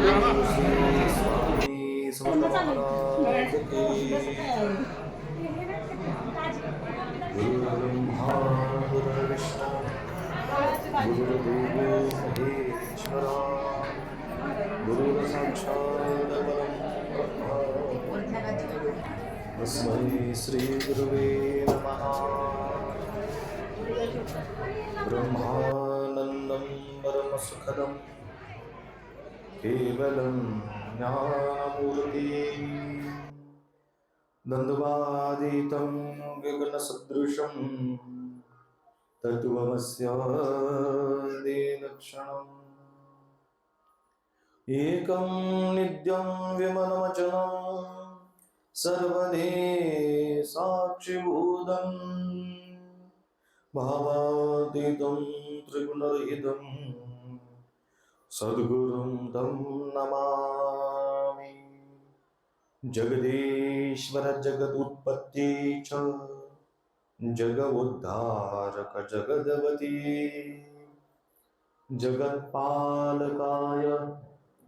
श्री स्वामी समर्थ महाराज की गुरुर्ब्रह्मा गुरुर्विष्णू गुरुर्देवो महेश्वरा गुरुर्साक्षात् परं ब्रह्म तस्मै श्री गुरुवे नमः। ब्रह्मानन्दं परमसुखदं केवलं ज्ञानमूर्ति द्वन्द्वातीतं गगनसदृशं तत्त्वमस्यादिलक्षणम् एकं नित्यं विमलमचलं सर्वधि साक्षिभूतं भावातीतं त्रिगुणरहितं सद्गुरुं तं नमामि। जगदीश्वर जगदुत्पत्ति च जगदुद्धारक जगदवती जगत्पालकाय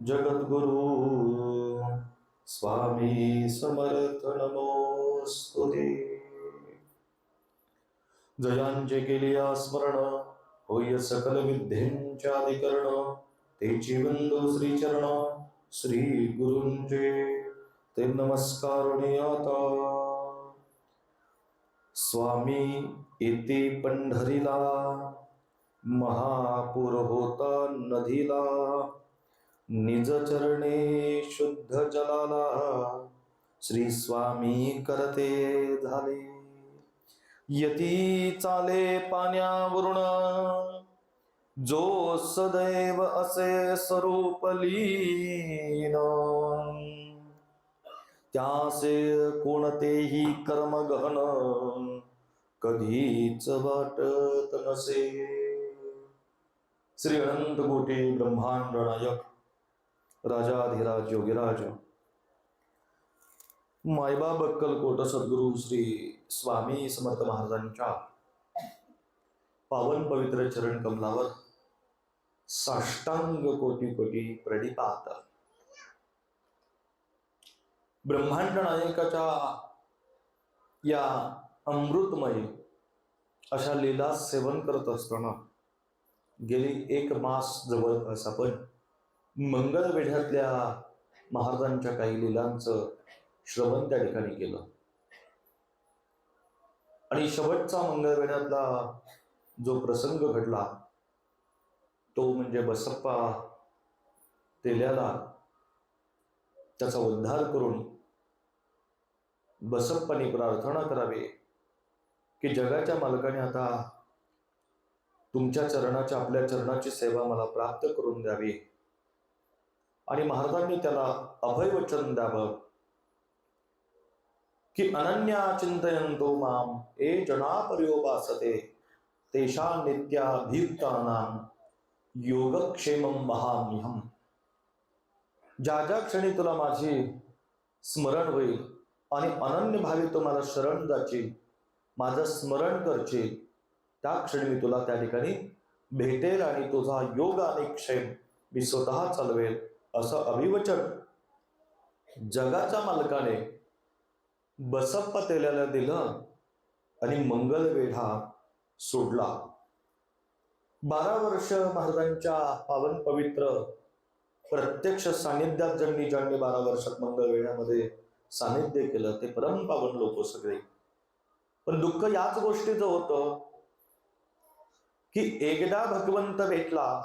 जगद्गुरु स्वामी समर्थ नमोस्तुते। जयांचे केलिया स्मरण होय सकल विद्येंचे अधिकरण तेची वंदो श्रीचरण श्री गुरूंचे ते नमस्कारुणी आता। स्वामी येते पंढरीला महापूर होता नदीला निज चरणे शुद्ध जलाला श्री स्वामी करते झाले। यती चाले पाण्यावरून जो सदैव असे स्वरूप लीन त्यासे कोणतेही कर्म गहन कधीच वाटत नसे। श्री अनंत कोटी ब्रह्मांड नायक राजाधिराज योगीराज मायबाप अक्कलकोट सद्गुरू श्री स्वामी समर्थ महाराजांच्या पावन पवित्र चरण कमलावर साष्टांग कोटी कोटी प्रणिपात। ब्रह्मांड नायकाच्या या अमृतमय अशा लीला सेवन करत असताना गेली एक मास जवळपास आपण मंगळवेढ्यातल्या महाराजांच्या काही लीलांचं श्रवण त्या ठिकाणी केलं आणि शेवटचा मंगळवेढ्यातला जो प्रसंग घडला तो म्हणजे बसप्पा तेल्याला त्याचा उद्धार करून बसप्पाने प्रार्थना करावी की जगाच्या मालकाने आता तुमच्या चरणाच्या आपल्या चरणाची सेवा मला प्राप्त करून द्यावी आणि महाराजांनी त्याला अभयवचन द्यावं की अनन्या चिंतयन्तो माम ए जना पर्योपासते तेषा नित्याभियुक्तानां योगक्षेमं वहाम्यहम्। ज्या ज्या क्षणी तुला माझी स्मरण होईल आणि अनन्य भावी तू मला शरण जाशील माझं स्मरण करशील त्या क्षणी मी तुला त्या ठिकाणी भेटेल आणि तुझा योग आणि क्षेम मी स्वतः चालवेल असं अभिवचन जगाच्या मालकाने बसप्पा तेल्याला दिलं आणि मंगळवेढा सोडला। 12 वर्ष महाराजांच्या पावन पवित्र प्रत्यक्ष सानिध्यात ज्यांनी 12 वर्षात मंगळवेढ्यामध्ये सानिध्य केलं ते परम पावन लोक सगळे। पण दुःख याच गोष्टीचं होतं की एकदा भगवंत भेटला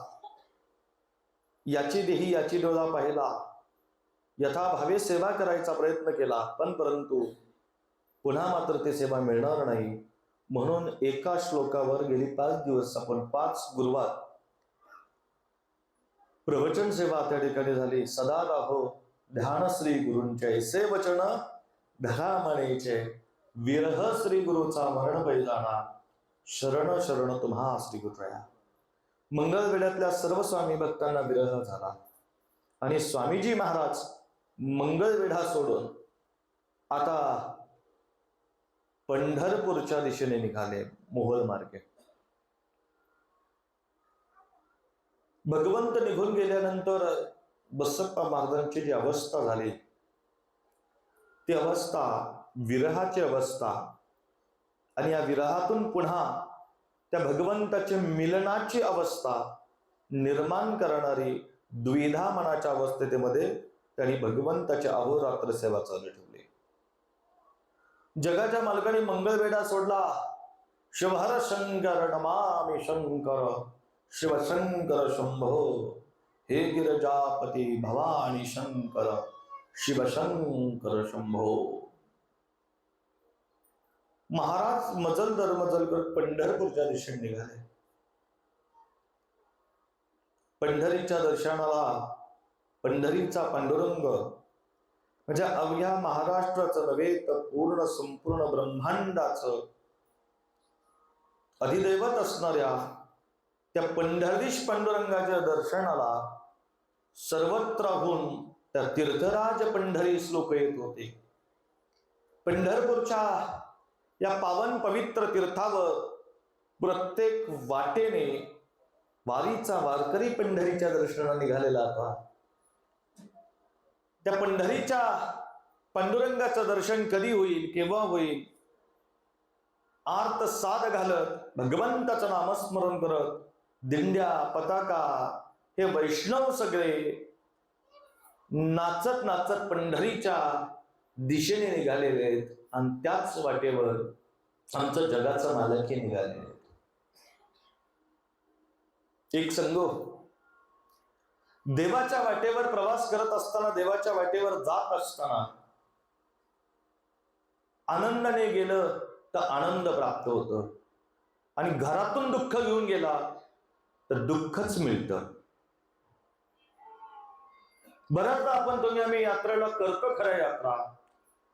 याची देही याची डोळा पाहिला यथाभावे सेवा करायचा प्रयत्न केला पण परंतु पुन्हा मात्र ते सेवा मिळणार नाही म्हणून एका श्लोकावर गेली 5 दिवस आपण 5 गुरुवार प्रवचन सेवा त्या ठिकाणी झाली। सदा राहो ध्यान श्री गुरूंचे ऐसे वचन धरा म्हणेचे विरह श्री गुरुचा मरण बैलाना शरण शरण तुम्हा श्री गुरुया। मंगळवेढ्यातल्या सर्व स्वामी भक्तांना विरह झाला आणि स्वामीजी महाराज मंगळवेढा सोडून आता पंढरपूरच्या दिशेने निघाले मोहोळ मार्गे। भगवंत निघून गेल्यानंतर बसप्पा महाराजांची जी अवस्था झाली ती अवस्था विरहाची अवस्था, आणि या विरहातून पुन्हा त्या भगवंताच्या मिलनाची अवस्था निर्माण करणारी द्विधा मनाच्या अवस्थेमध्ये त्यांनी भगवंताची अहोरात्र सेवा चालू ठेवली. जगाच्या मालकाने मंगळवेढा सोडला. शिवहर शंकर नमामि शंकर, शिवशंकर शंभो, हे गिरजापती भवानी शंकर, शिवशंकर शंभो. महाराज मजल दरमजल करत पंढरपूरच्या दिशेने निघाले. पंढरीच्या दर्शनाला पंढरीचा पांडुरंग म्हणजे अवघ्या महाराष्ट्राचं नव्हे तर पूर्ण संपूर्ण ब्रह्मांडाचं अधिदैवत असणाऱ्या त्या पंढरीश पांडुरंगाच्या दर्शनाला सर्वत्रहून त्या तीर्थराज पंढरीस लोक येत होते. पंढरपूरच्या या पावन पवित्र तीर्थावर प्रत्येक वाटेने वारीचा वारकरी पंढरीच्या दर्शनाला निघालेला होता. त्या पंढरीच्या पांडुरंगाचं दर्शन कधी होईल, केव्हा होईल, आर्त साद घालत भगवंताचं नामस्मरण करत दिंड्या पताका हे वैष्णव सगळे नाचत नाचत पंढरीच्या दिशेने निघालेले आहेत. आणि त्याच वाटेवर आमचं जगाचं मालकी निघालेले आहेत. एक संगो देवाच्या वाटेवर प्रवास करत असताना, देवाच्या वाटेवर जात असताना आनंदाने गेलं तर आनंद प्राप्त होतं, आणि घरातून दुःख घेऊन गेला तर दुःखच मिळतं. बऱ्याचदा तुम्ही आम्ही यात्रेला करतो खऱ्या यात्रा,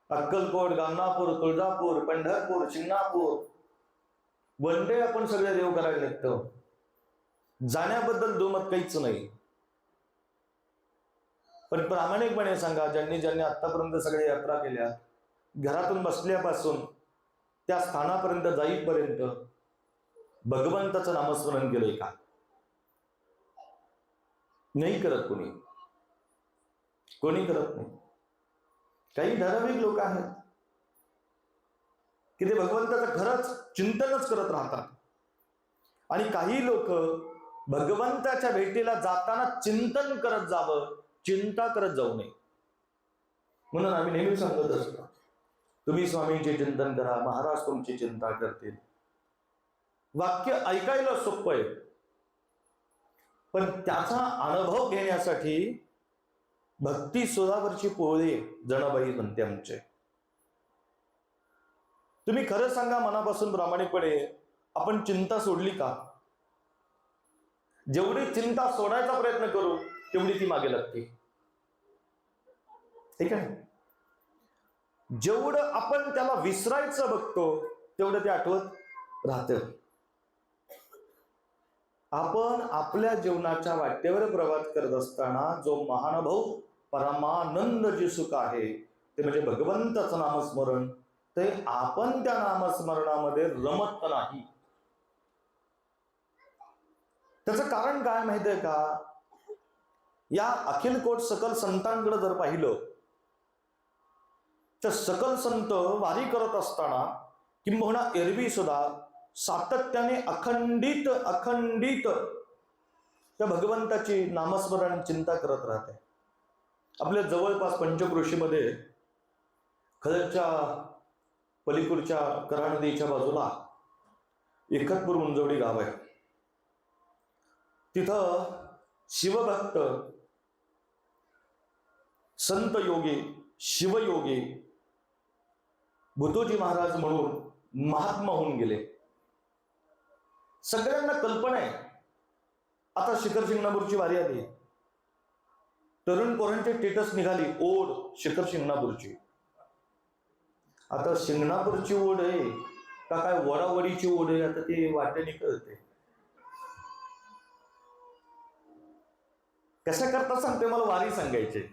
अक्कलकोट, गाणगापूर, तुळजापूर, पंढरपूर, शिंगणापूर, वनडे आपण सगळे देव करायला निघतो. जाण्याबद्दल दुमत काहीच नाही. पण प्रामाणिकपणे सांगा, ज्यांनी ज्यांनी आतापर्यंत सगळ्या यात्रा केल्या, घरातून बसल्यापासून त्या स्थानापर्यंत जाईपर्यंत भगवंताचं नामस्मरण केलंय का? नाही करत कोणी करत नाही. काही ठराविक लोक आहेत की ते भगवंताचं खरंच चिंतनच करत राहतात, आणि काही लोक भगवंताच्या भेटीला जाताना चिंतन करत जावं, चिंता करत जाऊ नये. म्हणून आम्ही नेहमी सांगत असतो, तुम्ही स्वामींचे चिंतन करा, महाराज तुमची चिंता करतील. वाक्य ऐकायला सोपं आहे, पण त्याचा अनुभव घेण्यासाठी भक्ती सुधावरची पोळे जणाबाई म्हणते आमचे. तुम्ही खरं सांगा मनापासून प्रामाणिकपणे, आपण चिंता सोडली का? जेवढी चिंता सोडायचा प्रयत्न करू तेवढी ती मागे लागते. ठीक आहे? जेवढं आपण त्याला विसरायचं बघतो तेवढं ते आठवत राहतं. आपण आपल्या जीवनाच्या वाटेवर प्रवास करत असताना जो महानुभव परमानंद जे सुख आहे ते म्हणजे भगवंताचं नामस्मरण, ते आपण त्या नामस्मरणामध्ये रमत नाही. त्याचं कारण काय माहितीये का? या अखिल कोट सकल संतांकडे जर पाहिलं तर सकल संत वारी करत असताना किंबहुना एरवी सुद्धा सातत्याने अखंडित त्या भगवंताची नामस्मरण चिंता करत राहते. आपल्या जवळपास पंचक्रोशीमध्ये खदरच्या पलीकडच्या करा नदीच्या बाजूला एकतपूर उंजवडी गाव आहे. तिथं शिवभक्त संत योगी शिवयोगी भूतोजी महाराज म्हणून महात्मा होऊन गेले. सगळ्यांना कल्पना आहे आता शिखर शिंगणापूरची वारी आली, तरुण पोरांचे स्टेटस निघाली, ओढ शिखर शिंगणापूरची. आता शिंगणापूरची ओढ आहे का काय वडावडीची ओढ आहे, आता ते वाटेने कळते. कशा करता सांगते, मला वारी सांगायचे.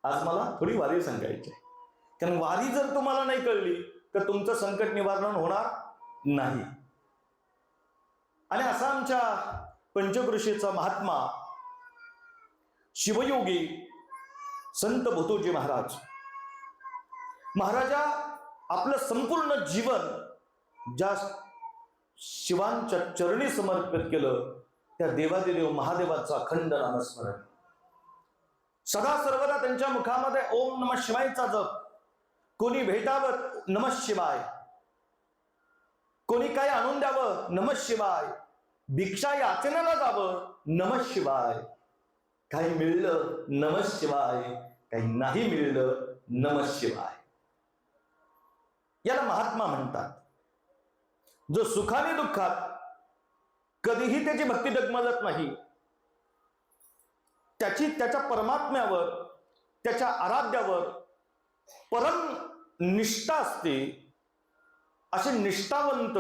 आज मला थोडी वारी सांगायची, कारण वारी जर तुम्हाला नाही कळली तर तुमचं संकट निवारण होणार नाही. आणि असा आमच्या पंचक्रोशीचा महात्मा शिवयोगी संत भोतोजी महाराज महाराजा आपलं संपूर्ण जीवन ज्या शिवांच्या चरणी समर्पित केलं, त्या देवादिदेव महादेवाचा अखंड नामस्मरण, सदा सर्वदा त्यांच्या मुखामध्ये ओम नमः शिवायचा जप. कोणी भेटावं नमः शिवाय, कोणी काय आणून द्यावं नमः शिवाय, भिक्षा याचनेला जावं नमः शिवाय, काही मिळलं नमः शिवाय, काही नाही मिळलं नमः शिवाय. याला महात्मा म्हणतात. जो सुखाने दुःखात कधीही त्याची भक्ती डगमगत नाही, त्याच्या परमात्म्यावर, त्याच्या आराध्यावर परम निष्ठा असते, असे निष्ठावंत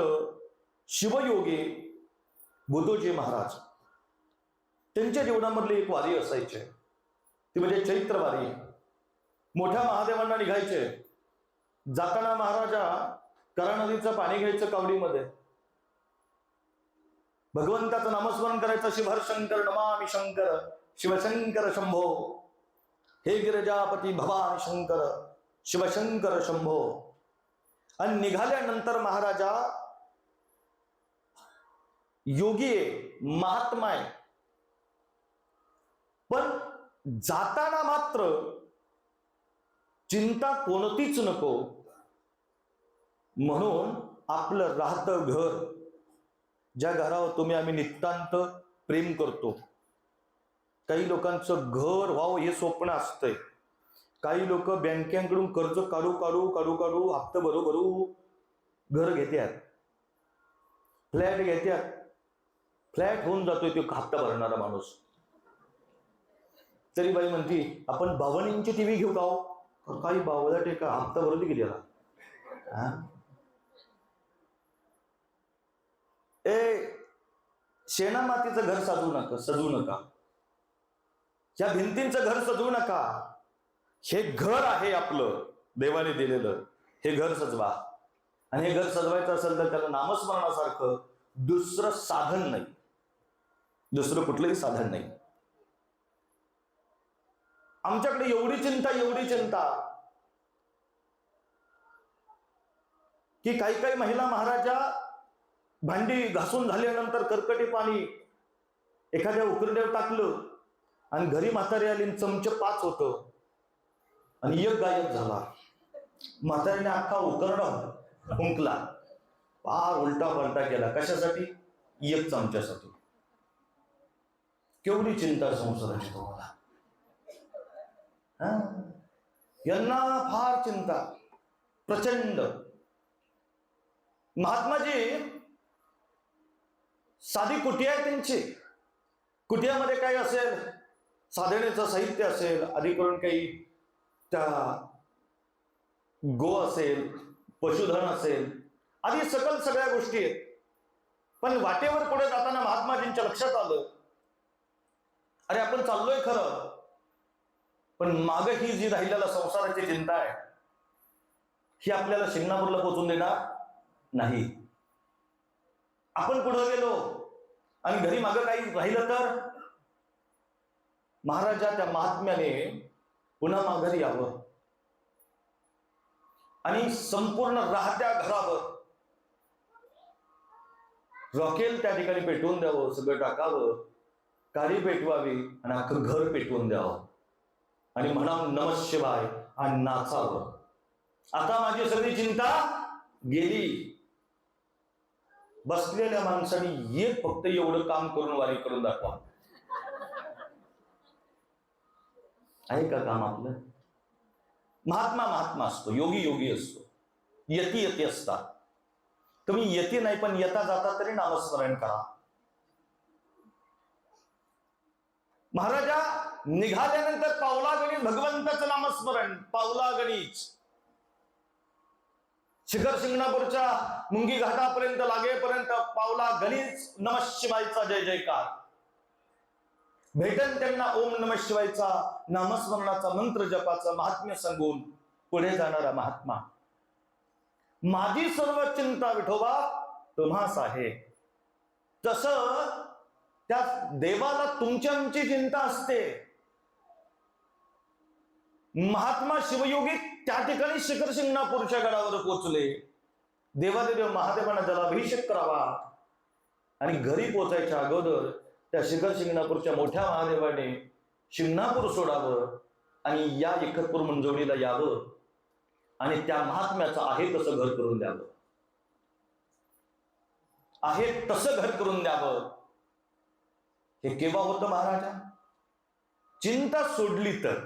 शिवयोगी भोतोजी महाराज. त्यांच्या जीवनामधली एक वारी असायची, ती म्हणजे चैत्र वारी. मोठ्या महादेवांना निघायचे. जाताना महाराजा करा नदीचं पाणी घ्यायचं कावडीमध्ये, भगवंताचं नामस्मरण करायचं. शिवहर शंकर नमामि शंकर, शिवशंकर शंभो, हे गिरिजापती भवानी शंकर, शिवशंकर शंभो. आणि निघाल्यानंतर महाराजा योगी आहे, महात्मा आहे, पण जाताना मात्र चिंता कोणतीच नको म्हणून आपलं राहतं घर, ज्या घरावर तुम्ही आम्ही नितांत प्रेम करतो. काही लोकांचं घर व्हावं हे स्वप्न असतंय. काही लोक बँकेकडून कर्ज काढू काढू काढू काढू हप्ता भरू घर घेतात, फ्लॅट घेतात. फ्लॅट होऊन जातोय तो हप्ता भरणारा माणूस. तरी बाई म्हणती आपण 52 इंची टीव्ही घेऊ का? काही बावला टेका हप्ता भरती गेली. शेणा मातीचं घर सजवू नका. या भिंतींचं घर सजवू नका. हे घर आहे आपलं, देवाने दिलेलं. हे घर सजवा. आणि हे घर सजवायचं असेल तर त्याला नामस्मरणासारखं दुसरं साधन नाही, दुसरं कुठलंही साधन नाही. आमच्याकडे एवढी चिंता की काही महिला महाराजा भांडी घासून झाल्यानंतर कर्कटी पाणी एखाद्या उकरड्यावर टाकलं आणि घरी म्हातारी आली, चमचे 5 होतं आणि एक गायब झाला. म्हातारीने अख्खा उकरडा फुंकला, फार उलटा पलटा केला. कशासाठी? एक चमच्यासाठी. केवढी चिंता संसाराची तुम्हाला. यांना फार चिंता प्रचंड. महात्माजी साधी कुटिया आहे त्यांची. कुटियामध्ये काय असेल? साधनेचं साहित्य असेल, आधी करून काही त्या गो असेल, पशुधन असेल, आधी सगळ्या गोष्टी आहेत. पण वाटेवर पुढे जाताना महात्माजींच्या लक्षात आलं, अरे आपण चाललोय खरं, पण माग ही जी राहिलेला संसाराची चिंता आहे, ही आपल्याला शिंगणापूरला पोहोचून देणार नाही. आपण पुढे गेलो आणि घरी मागं काही राहिलं तर महाराजा त्या महात्म्याने पुन्हा माघारी यावं आणि संपूर्ण राहत्या घरावर रॉकेल त्या ठिकाणी पेटवून द्यावं, सगळं टाकावं, कारी पेटवावी आणि अख्खं घर पेटवून द्यावं आणि म्हणावं नमः शिवाय आणि नाचावं. आता माझी सगळी चिंता गेली. बसलेल्या माणसाने एक फक्त एवढं काम करून वारी करून दाखवा. आहे का काम आपलं? महात्मा असतो, योगी असतो, यती असतात. तुम्ही यती नाही, पण येता जाता तरी नामस्मरण करा. महाराजा निघाल्यानंतर पावलागणिक भगवंताचं नामस्मरण, पावलागणिक. शिखर शिंगणापूरच्या मुंगी घाटापर्यंत लागेपर्यंत पावलागणिक नमः शिवायचा जय जयकार. भेटन त्यांना ओम नमः शिवायचा नामस्मरणाचा मंत्र जपाचा महात्म्य सांगून पुढे जाणारा महात्मा. माझी सर्व चिंता विठोबा तुम्हास आहे. तसं त्या देवाला तुमची आमची चिंता असते. महात्मा शिवयोगी त्या ठिकाणी शिखर शिंगणापूरच्या गडावर पोहोचले. देवादेव महादेवांना जलाभिषेक करावा आणि घरी पोचायच्या अगोदर त्या शिखर शिंगणापूरच्या मोठ्या महादेवाने शिंगणापूर सोडावं आणि या एकतपूर मंजवडीला यावं आणि त्या महात्म्याचं आहे तसं घर करून द्यावं, आहे तसं घर करून द्यावं. हे केव्हा होतं महाराजा? चिंता सोडली तर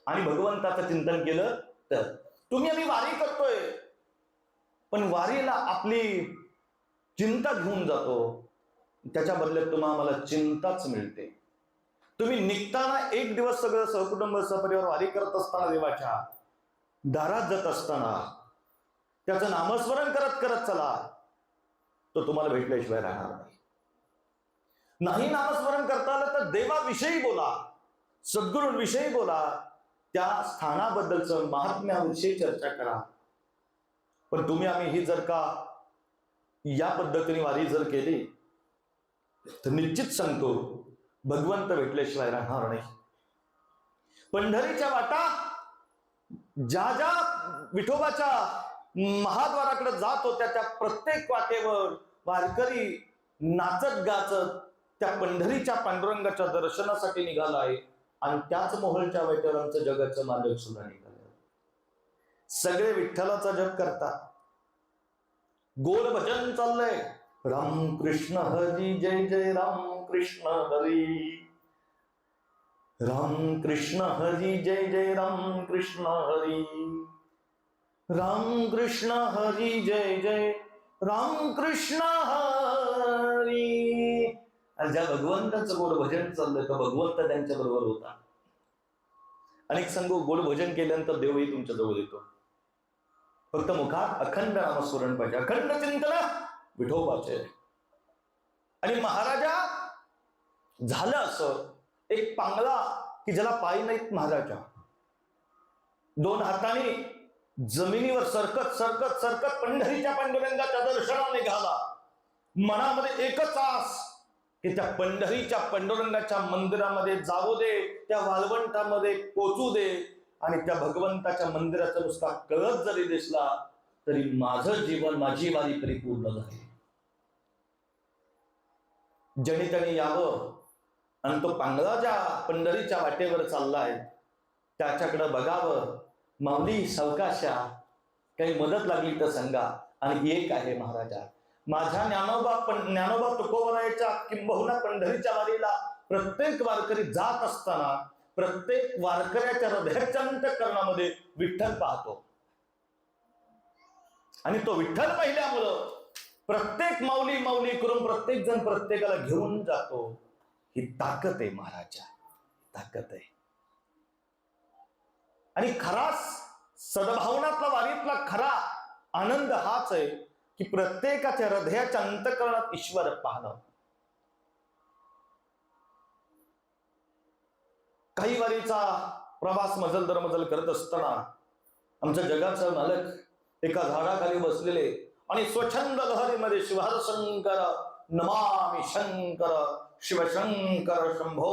आणि भगवंताचं चिंतन केलं तर. तुम्ही आम्ही वारी करतोय, पण वारीला आपली चिंता घेऊन जातो, त्याच्या बदल्यात तुम्हाला आम्हाला चिंताच मिळते. तुम्ही निघताना एक दिवस सगळं सहकुटुंब सहपरिवार वारी करत असताना, देवाच्या दारात जात असताना त्याचं नामस्मरण करत करत चला, तो तुम्हाला भेटल्याशिवाय राहणार नाही. नाही नामस्मरण करता आलं तर देवाविषयी बोला, सद्गुरूंविषयी बोला, त्या स्थानाबद्दलचं महात्म्याविषयी चर्चा करा. पण तुम्ही आम्ही ही जर का या पद्धतीने वारी जर केली तर निश्चित सांगतो भगवंत भेटल्याशिवाय राहणार नाही. पंढरीच्या वाटा ज्या ज्या विठोबाच्या महाद्वाराकडे जात होत्या त्या प्रत्येक वाटेवर वारकरी नाचत गाचत त्या पंढरीच्या पांडुरंगाच्या दर्शनासाठी निघालाय आणि त्याच मोहळच्या वाटेवर आमचं जगाचं मालक सुद्धा निघालं. सगळे विठ्ठलाचा जप करतात, गोड भजन चाललंय, राम कृष्ण हरी जय जय राम कृष्ण हरी, राम कृष्ण हरी जय जय राम कृष्ण हरी, राम कृष्ण हरी जय जय राम कृष्ण हरी. आणि ज्या भगवंताचं गोड भजन चाललंय तर भगवंत त्यांच्या बरोबर होता. अनेक सांगू गोड भजन केल्यानंतर देवही तुमच्या जवळ येतो. फक्त मुखात अखंड नामस्मरण पाहिजे, अखंड चिंतन विठोबाचे. आणि महाराजा झालं असं एक पांगला की ज्याला पाय नाहीत महाराजा, दोन हाताने जमिनीवर सरकत सरकत सरकत पंढरीच्या पांडुरंगाच्या दर्शनाने निघाला. मनामध्ये एकच आस की त्या पंढरीच्या पांडुरंगाच्या मंदिरामध्ये जाऊ दे, त्या वाळवंटामध्ये पोचू दे आणि त्या भगवंताच्या मंदिराचा नुसता कळस जरी दिसला तरी माझं जीवन, माझी वारी परिपूर्ण झाली. जणी त्याने यावं आणि तो पांगळा ज्या पंढरीच्या वाटेवर चाललाय त्याच्याकडे बघावं. माऊली सावकाशा, काही मदत लागली तर सांगा. आणि एक आहे महाराजा, माझ्या ज्ञानोबा तुकोबरायच्या किंबहुना पंढरीच्या वारीला प्रत्येक वारकरी जात असताना प्रत्येक वारकऱ्याच्या हृदयाच्या अंतःकरणामध्ये विठ्ठल पाहतो. आणि तो विठ्ठल पाहिल्यामुळं प्रत्येक माऊली माऊली करून प्रत्येक जण प्रत्येकाला घेऊन जातो. ही ताकद आहे महाराजा, ताकद आहे. आणि खरा सद्भावनातला वारीतला खरा आनंद हाच आहे की प्रत्येकाच्या हृदयाच्या अंतःकरणात ईश्वर पाहणं. काही वारीचा प्रवास मजल दर मजल करत असताना आमच्या जगाचं मालक एका झाडाखाली बसलेले आणि स्वच्छंद लहरीमध्ये शिवहर शंकर नमामि शंकर शिवशंकर शंभो.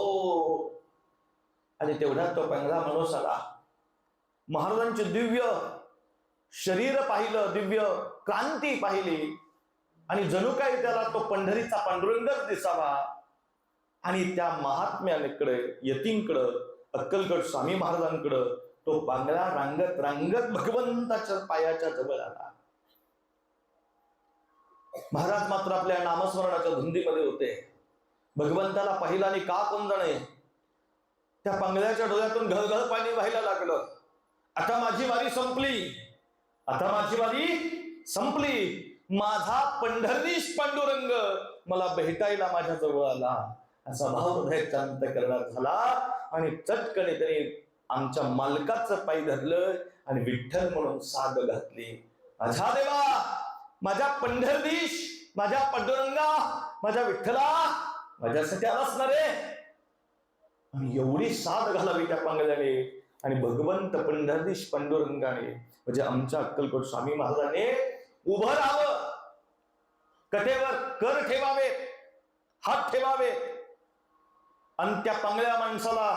आणि तेवढ्यात तो पांगळा माणूस आला. महाराजांचे दिव्य शरीर पाहिलं, दिव्य क्रांती पाहिली आणि जणू काही त्याला तो पंढरीचा पांडुरंगच दिसावा. आणि त्या महात्म्याकडे, यतींकडं, अक्कलकोट स्वामी महाराजांकडं तो पांगळा रांगत रांगत भगवंताच्या पायाच्या जवळ आला. महाराज मात्र आपल्या नामस्मरणाच्या धुंदीमध्ये होते. भगवंताला पाहिला आणि का कोण जाणे त्या पांगळ्याच्या डोळ्यातून घळघळ पाणी व्हायला लागलं. आता माझी वारी संपली, आता माझी वारी संपली. माझा पंढरीश पांडुरंग मला भेटायला माझ्या जवळ आला असा भाव हृदयाच्या अंतःकरणात झाला. आणि चटकने त्याने आमच्या मालकाचं पाय धरलं आणि विठ्ठल म्हणून साद घातली. माझा देवा, माझ्या पंढरीश, माझ्या पांडुरंगा, माझ्या विठ्ठला, माझ्यासाठी आलास ना रे. आणि एवढी साद घालावी त्या पांगळ्याने आणि भगवंत पंढरीश पांडुरंगाने म्हणजे आमच्या अक्कलकोट स्वामी महाराजांनी उभं राहावं, कथेवर कर ठेवावे, हात ठेवावे आणि त्या पांगळ्या माणसाला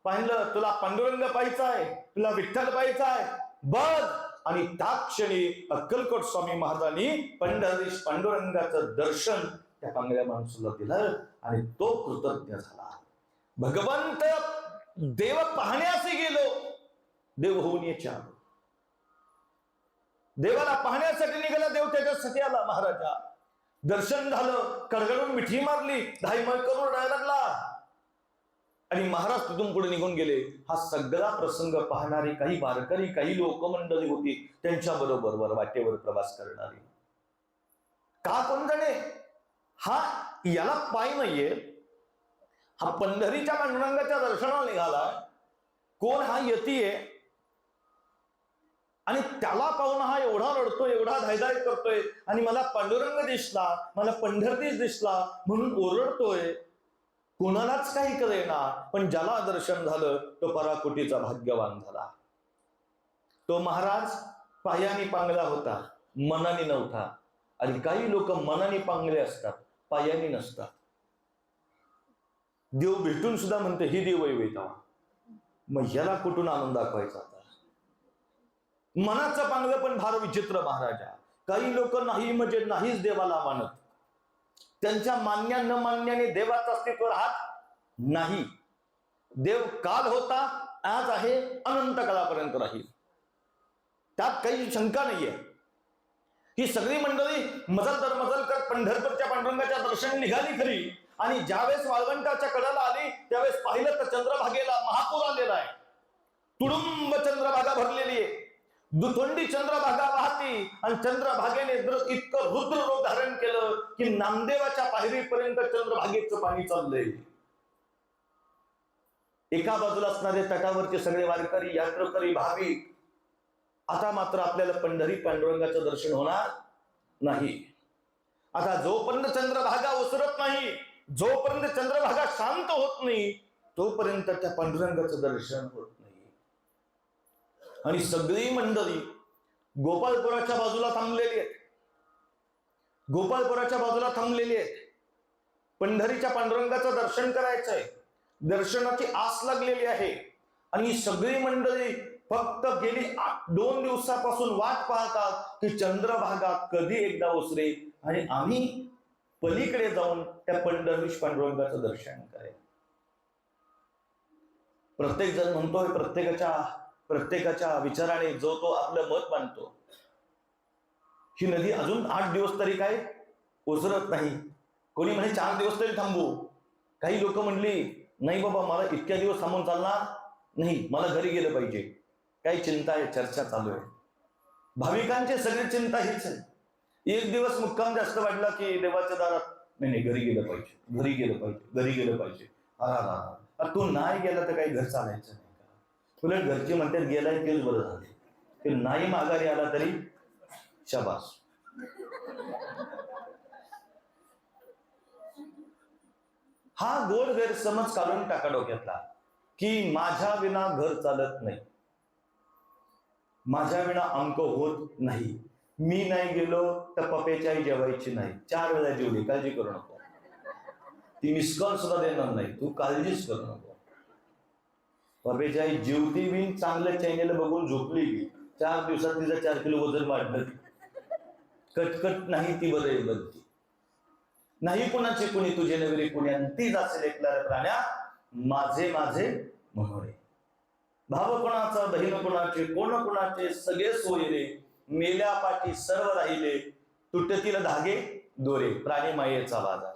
पाहिलं, तुला पांडुरंग पाहायचा आहे, तुला विठ्ठल पाहायचा आहे, बघ. आणि त्या क्षणी अक्कलकोट स्वामी महाराजांनी पांडुरंगाचं दर्शन त्या पांगळ्या माणसाला दिलं आणि तो कृतज्ञ झाला. भगवंत देव पाहण्यास गेलो, देव होऊन याच्या देवाला पाहण्यासाठी निघाला, देव त्याच्यासाठी आला. महाराजा दर्शन झालं, कडकडून मिठी मारली, धाईमय करून रडायला लागला आणि महाराज तिथून पुढे निघून गेले. हा सगळा प्रसंग पाहणारी काही वारकरी, काही लोकमंडळी होती, त्यांच्या बरोबर वाटेवर प्रवास करणारी. का कोण जाणे, हा याला पाय नाहीये, हा पंढरीच्या पांडुरंगाच्या दर्शनाला निघाला. कोण हा यती आहे आणि त्याला पाहून हा एवढा रडतोय, एवढा धायधाय करतोय आणि मला पांडुरंग दिसला, मला पंढरदेश दिसला म्हणून ओरडतोय. कोणालाच काही कळेना, पण ज्याला दर्शन झालं तो पराकोटीचा भाग्यवान झाला. तो महाराज पायाने पांगला होता, मनाने नव्हता. आणि काही लोक मनाने पांगले असतात, पायाने नसतात. देव भेटून सुद्धा म्हणते ही देव वेता, मग ह्याला कुठून आनंद दाखवायचा आता. मनाचं पांगलं पण फार विचित्र महाराजा. काही लोक नाही म्हणजे नाहीच देवाला मानत, त्यांच्या मान्या न मान्याने देवाचं अस्तित्व राहत नाही. देव काल होता, आज आहे, अनंत काळापर्यंत राहील, त्यात काही शंका नाहीये. ही सगळी मंडळी मजल दर मजल करत पंढरपूरच्या पांडुरंगाच्या दर्शन निघाली खरी. आणि ज्यावेळेस वाळवंटाच्या कडाला आली त्यावेळेस पाहिलं तर चंद्रभागेला महापूर आलेला आहे. तुडुंब चंद्रभागा भरलेली आहे, दुथंडी चंद्रभागा वाहती आणि चंद्रभागेने इतकं रुद्र रूप धारण केलं की नामदेवाच्या पायरीपर्यंत चंद्रभागेचं पाणी चाललंय. एका बाजूला असणारे तटावरचे सगळे वारकरी, यात्रेकरी, भाविक, आता मात्र आपल्याला पंढरी पांडुरंगाचं दर्शन होणार नाही. आता जोपर्यंत चंद्रभागा ओसरत नाही, जोपर्यंत चंद्रभागा शांत होत नाही, तोपर्यंत त्या पांडुरंगाचं दर्शन होत नाही. आणि सगळी मंडळी गोपाळपुराच्या बाजूला थांबलेली आहेत, गोपाळपुराच्या बाजूला थांबलेली आहेत. पंढरीच्या पांडुरंगाचं दर्शन करायचंय, दर्शनाची आस लागलेली आहे. आणि ही सगळी मंडळी फक्त गेली 2 दिवसापासून वाट पाहतात की चंद्रभागा कधी एकदा ओसरे आणि आम्ही पलीकडे जाऊन त्या पंढरीश पांडुरंगाचं दर्शन करेल. प्रत्येक जण म्हणतोय, प्रत्येकाच्या विचाराने जो तो आपलं मत मांडतो. ही नदी अजून 8 दिवस तरी काय ओसरत नाही. कोणी म्हणे 4 दिवस तरी थांबू. काही लोक म्हणली नाही बाबा, मला इतक्या दिवस थांबून चालणार नाही, मला घरी गेलं पाहिजे. काही चिंता आहे, चर्चा चालू आहे. भाविकांची सगळी चिंता हीच आहे. एक दिवस मुक्काम जास्त वाढला की देवाच्या दारात नाही, घरी गेलं पाहिजे, घरी गेलं पाहिजे, घरी गेलं पाहिजे. तू नाही गेला तर काही घर चालायचं नाही का? उलट घरचे म्हणतात गेलाय तेच बरं झाले, ते नाही माघारी आला तरी शाबास. हा गोड गैरसमज काढून टाका डोक्यातला की माझ्या विना घर चालत नाही, माझ्या विना अंक होत नाही, मी नाही गेलो तर पप्याची आई जेवायची नाही. 4 वेळा जेवली, काळजी करू नको. ती मिसकॉल सुद्धा देणार नाही, तू काळजीच करू नको. पप्याची आई जेवती बिन, चांगल्या चॅनेल बघून झोपली की 4 दिवसात तिचं 4 किलो वजन वाढलं. कटकट नाही ती बरे बनती नाही कुणाची कुणी तुझे नवरी कुणी तीच असेल एकला प्राण्या माझे माझे म्हणून. भाव कोणाचा बहीण कोणाचे, कोण कोणाचे, सगळे सोयरे मेल्या पाठी सर्व राहिले, तुटतील धागे दोरे. प्राणीमायेचा बाजार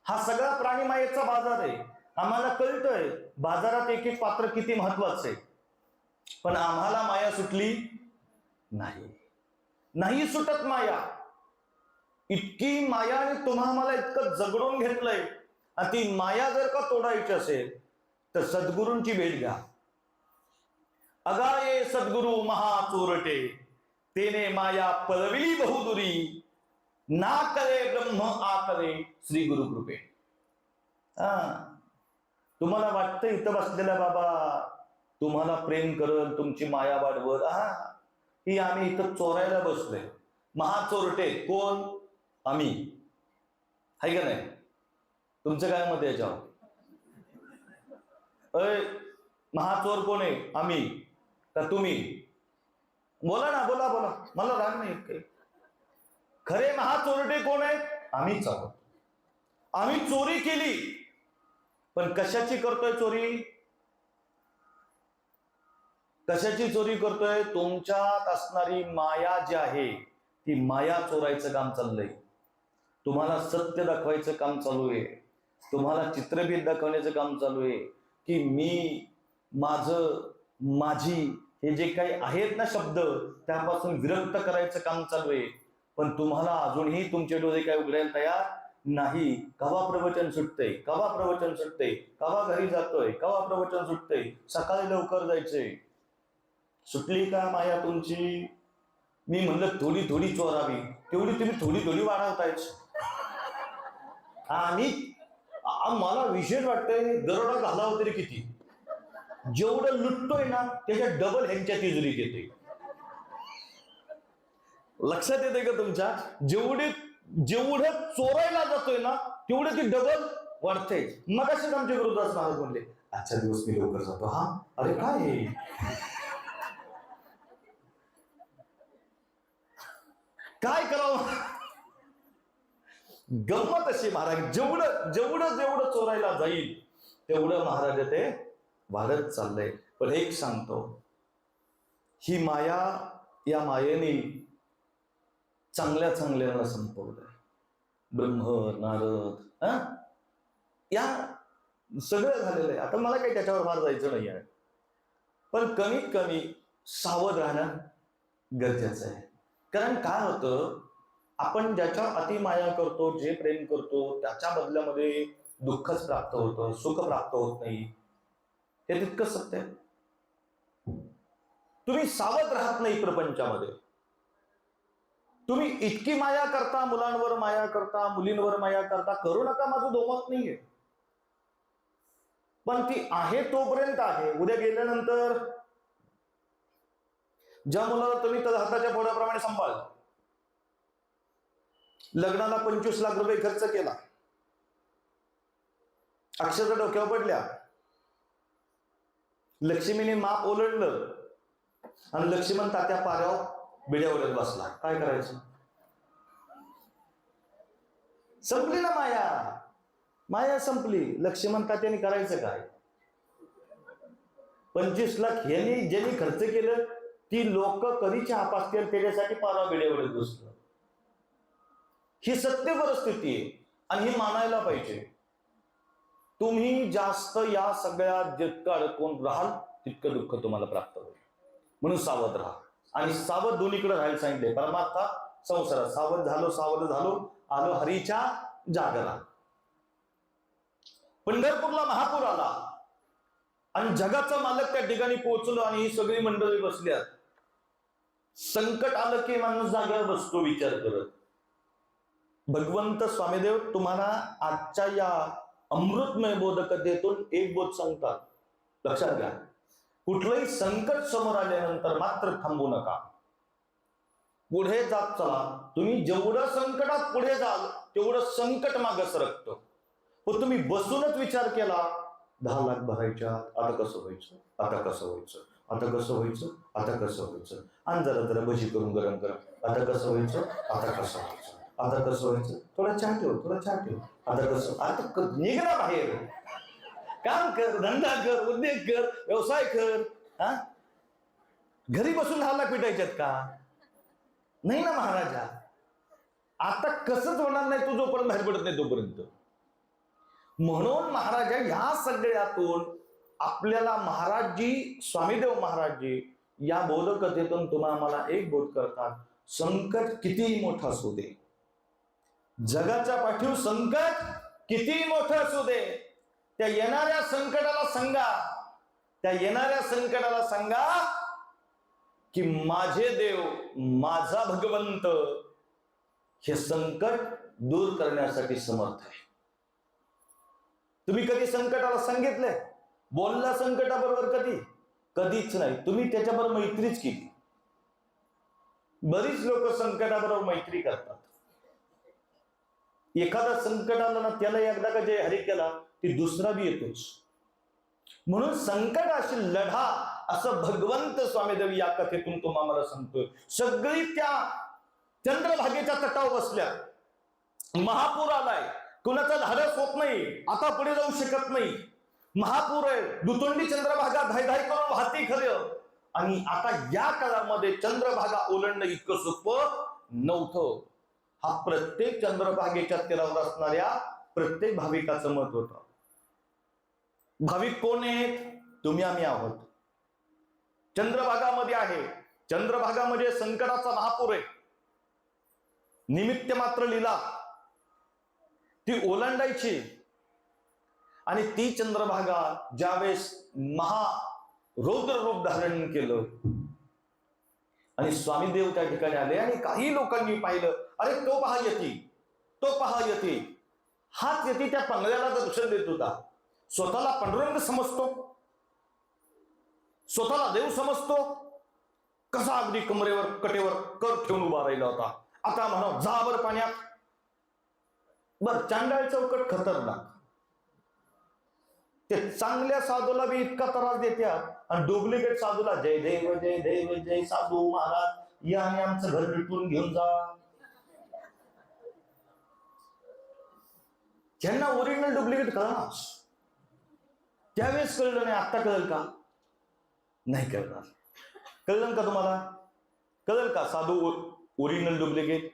हा सगळा प्राणीमायेचा बाजार आहे. आम्हाला कळतंय बाजारात एक एक पात्र किती महत्वाचं आहे, पण आम्हाला माया सुटली नाही सुटत माया. इतकी माया आणि तुम्हा मला इतकं जगडून घेतलंय. ती माया जर का तोडायची असेल तर सद्गुरूंची भेट घ्या. अगाये सद्गुरु महाचोरटे, तेने माया पळविली बहुदुरी, ना करे ब्रह्म आकरे श्री गुरु कृपे. तुम्हाला वाटतं इथं बसलेला बाबा तुम्हाला प्रेम करल, तुमची माया वाढवल. ही आम्ही इथं चोरायला बसलोय. महाचोरटे कोण? आम्ही. आहे का नाही? तुमचं काय मत याच्यावर? अय महाचोर कोण आहे? आम्ही का तुम्ही? बोला ना, बोला बोला, मला राग नाही काही. खरे महाचोरटे कोण आहेत? आम्हीच आहोत. आम्ही चोरी केली, पण कशाची करतोय चोरी? कशाची चोरी करतोय? तुमच्यात असणारी माया जी आहे ती माया चोरायचं काम चाललंय. तुम्हाला सत्य दाखवायचं काम चालू आहे. तुम्हाला चित्रफित दाखवण्याचं काम चालू आहे की मी, माझं, माझी हे जे काही आहेत ना शब्द, त्यापासून विरक्त करायचं काम चालू आहे. पण तुम्हाला अजूनही तुमचे डोळे काय उघडायला तयार नाही. कवा प्रवचन सुटतंय, कवा प्रवचन सुटतंय, कवा घरी जातोय, कवा प्रवचन सुटतंय, सकाळी लवकर जायचंय. सुटली का माया तुमची? मी म्हणलं थोडी थोडी चोरावी, तेवढी तुम्ही थोडी थोडी वाढवतायच. आणि मला विशेष वाटतंय, दरोडा घालावं तरी किती? जेवढं लुटतोय ना त्याच्या डबल ह्यांच्या तिजोरीत येतोय. लक्षात येते का तुमच्या? जेवढं चोरायला जातोय ना तेवढे ती डबल वाढते. मग असेच आमचे गुरुदास महाराज म्हणले, आजच्या दिवस मी लवकर जातो. हा, अरे काय काय करावं? गंमत अशी महाराज, जेवढं जेवढं जेवढं चोरायला जाईल तेवढं महाराज ते वाढत चाललंय. पण एक सांगतो, ही माया, या मायेने चांगल्या चांगल्याला संपवलंय. ब्रह्म, नारद, या सगळं झालेलं आहे. आता मला काही त्याच्यावर फार जायचं नाही आहे, पण कमीत कमी सावध राहणं गरजेचं आहे. कारण काय होतं, आपण ज्याच्या अतिमाया करतो, जे प्रेम करतो, त्याच्या बदल्यामध्ये दुःखच प्राप्त होतं, सुख प्राप्त होत नाही. हे तितकंच सत्य आहे. तुम्ही सावध राहत नाही प्रपंचामध्ये. तुम्ही इतकी माया करता, मुलांवर माया करता, मुलींवर माया करता. करू नका, माझं दोमत नाहीये, पण ती आहे तोपर्यंत आहे. उद्या गेल्यानंतर ज्या मुलाला तुम्ही तर हाताच्या पोळ्याप्रमाणे सांभाळ, लग्नाला 25 लाख रुपये खर्च केला, अक्षरशः डोक्यावर पडल्या, लक्ष्मीने माप ओलांडलं आणि लक्ष्मण तात्या पाऱ्यावर बिड्या ओढत बसला. काय करायचं? संपली ना माया, माया संपली. लक्ष्मण तात्याने करायचं काय? 25 लाख यांनी ज्यांनी खर्च केलं ती लोक कधीच्या हापासतील त्याच्यासाठी पारा बिड्या ओढत बसलं. ही सत्य परिस्थिती आहे आणि ही मानायला पाहिजे. तुम्ही जास्त या सगळ्यात जितकं अडकून राहाल तितकं दुःख तुम्हाला प्राप्त होईल. म्हणून सावध राहा. आणि सावध दोन्हीकडे राहायला सांगितले. परमार्था संसारात सावध झालो, आलो हरीच्या जागरा. पंढरपूरला महापूर आला आणि जगाचा मालक त्या ठिकाणी पोहोचलो आणि ही सगळी मंडळी बसल्यात. संकट आलं की माणूस जागेवर बसतो विचार करत. भगवंत स्वामीदेव तुम्हाला आजच्या या अमृतमय बोधकथेतून एक बोध सांगतात. लक्षात घ्या, कुठलंही संकट समोर आल्यानंतर मात्र थांबू नका, पुढे जात चला. तुम्ही जेवढं संकटात पुढे जाल तेवढं संकट मागे सरकतं. पण तुम्ही बसूनच विचार केला 10 लाख भरायच्या, आता कसं व्हायचं, आता कसं व्हायचं, आता कसं व्हायचं, आता कसं व्हायचं, आणि जरा जरा भजी करून गरम गरम, आता कसं व्हायचं, आता कसं व्हायचं, आता कसं व्हायचं, थोडा चहा ठेव, आता कसं, आता निघ ना बाहेर, काम कर, धंदा कर, उद्योग कर, व्यवसाय कर. घरी बसून 10 लाख पिटायच्यात का? नाही ना महाराजा. आता कसंच होणार नाही तू जोपर्यंत बाहेर पडत नाही तोपर्यंत. म्हणून महाराजा या सगळ्यातून आपल्याला महाराजजी, स्वामीदेव महाराजजी या बोधकथेतून तुम्हाला मला एक बोध करतात. संकट कितीही मोठं असू दे, जगाच्या पाठीवर संकट कितीही मोठं असू दे, त्या येणाऱ्या संकटाला सांगा की माझे देव, माझा भगवंत हे संकट दूर करण्यासाठी समर्थ आहे. तुम्ही कधी संकटाला सांगितलंय? बोलला संकटाबरोबर? कधीच नाही. तुम्ही त्याच्याबरोबर मैत्रीच केली. बरीच लोक संकटाबरोबर मैत्री करतात. एखादा संकट आलं ना त्याला एकदा का जे हरी केला ती दुसरा बी येतोच. म्हणून संकटाशी लढा असं भगवंत स्वामीदेव या कथेतून तुम्हाला सांगतोय. सगळी त्या चंद्रभागेच्या तटावर बसल्या. महापूर आलाय, कुणाचं धाडस होत नाही, आता पुढे जाऊ शकत नाही. महापूर आहे, दुतोंडी चंद्रभागा धाय धाय करून वाहती खरं. आणि आता या काळामध्ये चंद्रभागा ओलांडणं इतकं सोपं नव्हतं. हा प्रत्येक चंद्रभागेच्या तीरावर असणाऱ्या प्रत्येक भाविकाचं मत होतं. भाविक कोण आहेत? तुम्ही आम्ही आहोत. चंद्रभागामध्ये आहे. चंद्रभागा म्हणजे संकटाचा महापूर आहे. निमित्त मात्र लीला ती ओलांडायची. आणि ती चंद्रभागा ज्यावेळेस रौद्र रूप धारण केलं आणि स्वामीदेव त्या ठिकाणी आले आणि काही लोकांनी पाहिलं, अरे तो पहा यती, तो पहा यती. हाच यती त्या पंगल्याला दर्शन देत होता. स्वतःला पांडुरंग समजतो, स्वतःला देव समजतो, कसा अगदी कमरेवर कटेवर कर ठेवून उभा राहिला होता. आता म्हणा जा बर पाण्यात. बर चांडाळ चौकट खतरनाक. ते चांगल्या साधूला बी इतका त्रास देत्या आणि डुप्लिकेट साधूला जय देव जय देव जय साधू महाराज या आणि आमचं घर लुटून घेऊन जा. ज्यांना ओरिजिनल डुप्लिकेट कळणार त्यावेळेस कळलं नाही, आता कळलं का? नाही कळणार. कळलं का तुम्हाला? कळलं का साधू ओरिजिनल डुप्लिकेट?